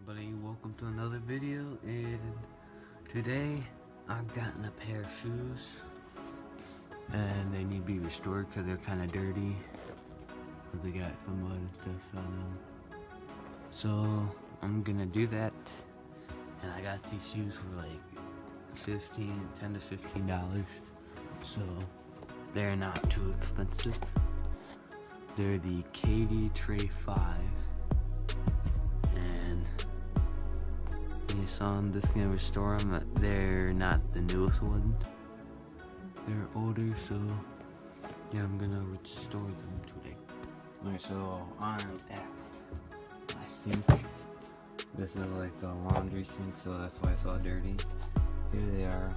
everybody, welcome to another video. And today I've gotten a pair of shoes and they need to be restored because they're kind of dirty because they got some mud and stuff on them. So I'm gonna do that, and I got these shoes for like $10 to $15, so they're not too expensive. They're the Trey 5, and so I'm just gonna restore them. They're not the newest ones, they're older, so yeah, I'm gonna restore them today. Alright, so I'm at my sink. This is like the laundry sink, so that's why it's all dirty. Here they are.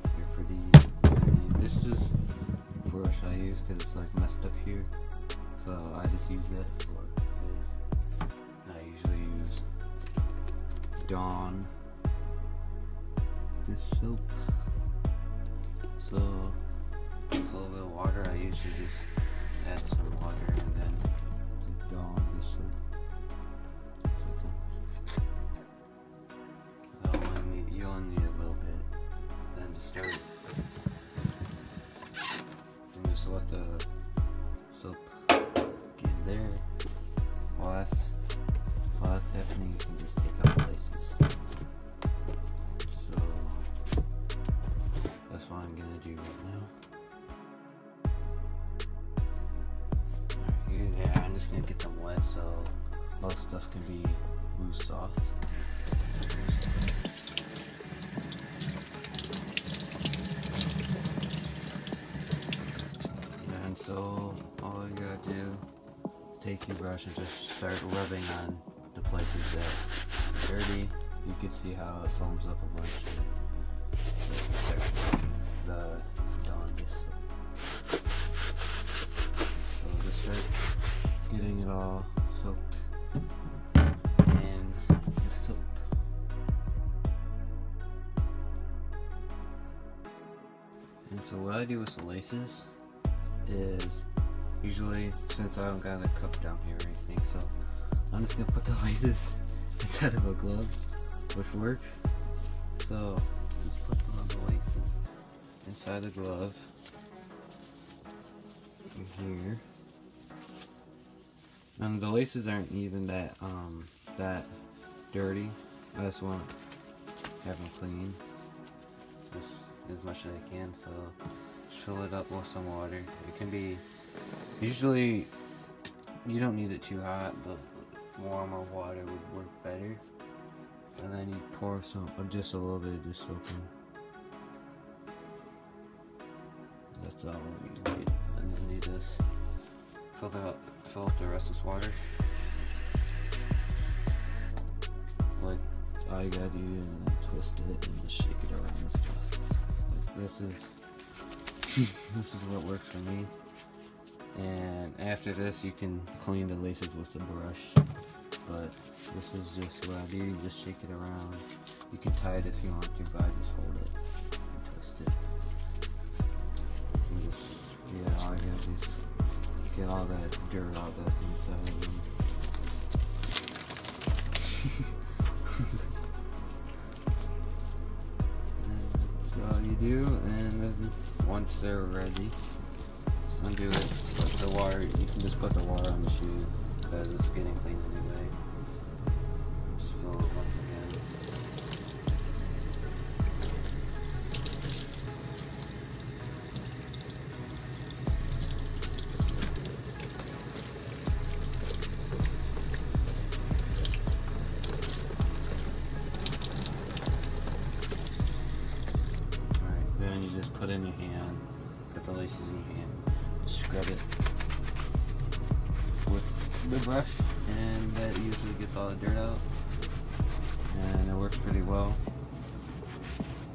They're pretty dirty. This is the brush I use because it's like messed up here, so I just use that for this. I usually use Dawn this soap. So just a little bit of water. I usually just add some water and then the Dawn this soap. You only need a little bit. Then to start, and just let the soap get there. While that's happening, you can just take out the laces. So that's what I'm gonna do right now. Alright, here they are. I'm just gonna get them wet so all the stuff can be loosed off. And so all you gotta do is take your brush and just start rubbing on the places that are dirty. You can see how it foams up a bunch. The Dawn soap. So just start getting it all soaked in the soap. And so what I do with the laces is usually, since I don't got a cup down here or anything, so I'm just gonna put the laces inside of a glove, which works. So just put the laces inside the glove in here, and the laces aren't even that dirty. I just want to have them clean as much as I can. So fill it up with some water. It can be, usually you don't need it too hot, but warmer water would work better. And then you pour some, just a little bit of this soap in. That's all you need. And then you just fill up the rest of this water. Like all you gotta do, and then twist it and just shake it around and stuff. Like this is what works for me. And after this, you can clean the laces with the brush, but this is just what I do. You just shake it around. You can tie it if you want to, but I just hold it and twist it. And just, yeah, all I gotta do is get all that dirt out that's inside of them. That's all you do, and then once they're ready, just undo it. Put the water, you can just put the water on the shoe because it's getting clean anyway. Just fill it up again. Alright, then you just put it in your hand, put the laces in your hand, scrub it with the brush, and that usually gets all the dirt out, and it works pretty well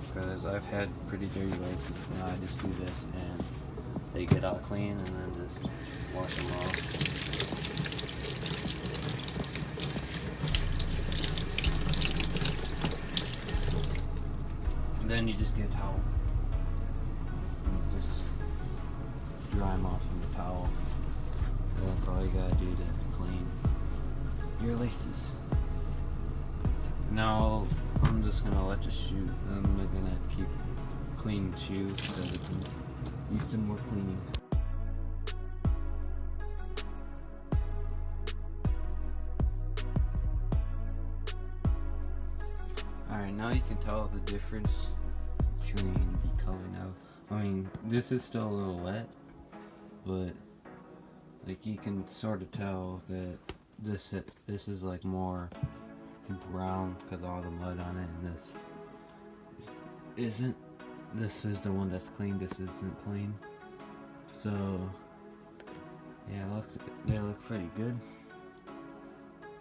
because I've had pretty dirty laces, and I just do this and they get all clean, and then just wash them off. And then you just get a towel and just dry them off in the towel. And that's all you gotta do to clean your laces. now I'm just gonna let the shoe. I'm gonna keep cleaning the shoe because it can use some more cleaning. Alright, now you can tell the difference between the color now. I mean, this is still a little wet, but like you can sort of tell that this is like more brown because of all the mud on it, and this isn't. This is the one that's clean. This isn't clean. So yeah, look, they look pretty good.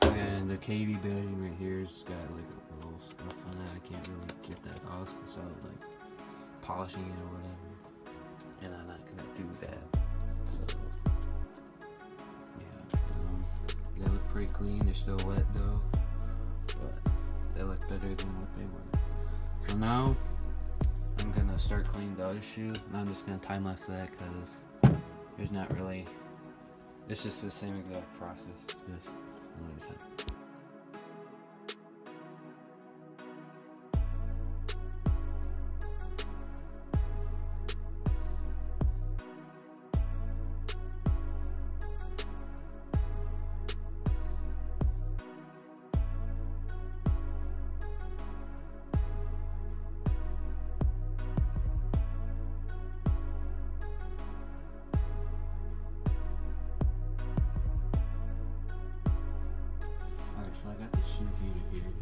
And the KB bedding right here's got like a little stuff on it. I can't really get that off without like polishing it or whatever. And I'm not gonna do that. So yeah, they look pretty clean. They're still wet though, but they look better than what they were. So now I'm gonna start cleaning the other shoe, and I'm just gonna time lapse that because there's not really. It's just the same exact process, just another time. So I got the shoe heater here.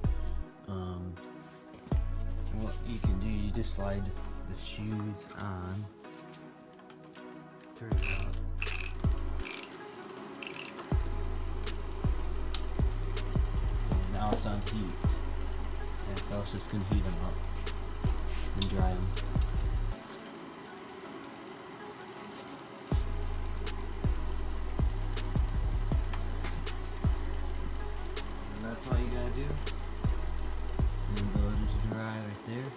What you can do, you just slide the shoes on, turn it up, and now it's on heat, and so it's just gonna heat them up and dry them. That's all you gotta do. And they'll just dry right there.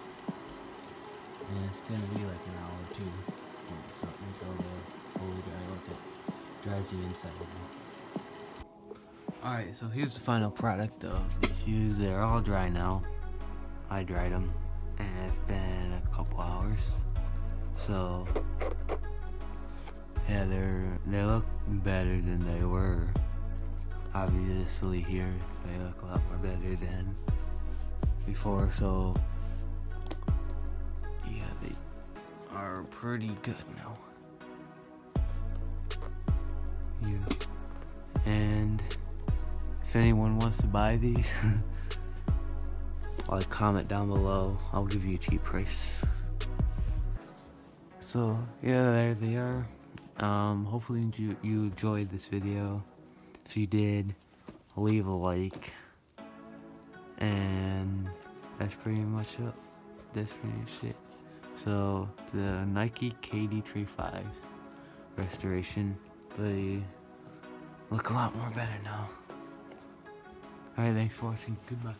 And it's gonna be like an hour or two. Until they're fully dry. Look, it dries the inside of them. Alright, so here's the final product of these shoes. They're all dry now. I dried them. And it's been a couple hours. So yeah, they look better than they were. Obviously here they look a lot more better than before, so yeah, they are pretty good now. Yeah. And if anyone wants to buy these, like, comment down below. I'll give you a cheap price. So yeah, there they are. Hopefully you enjoyed this video. If you did, leave a like, and that's pretty much it. That's pretty much it. So the Nike KD Trey 5s restoration, they look a lot more better now. Alright, thanks for watching. Goodbye.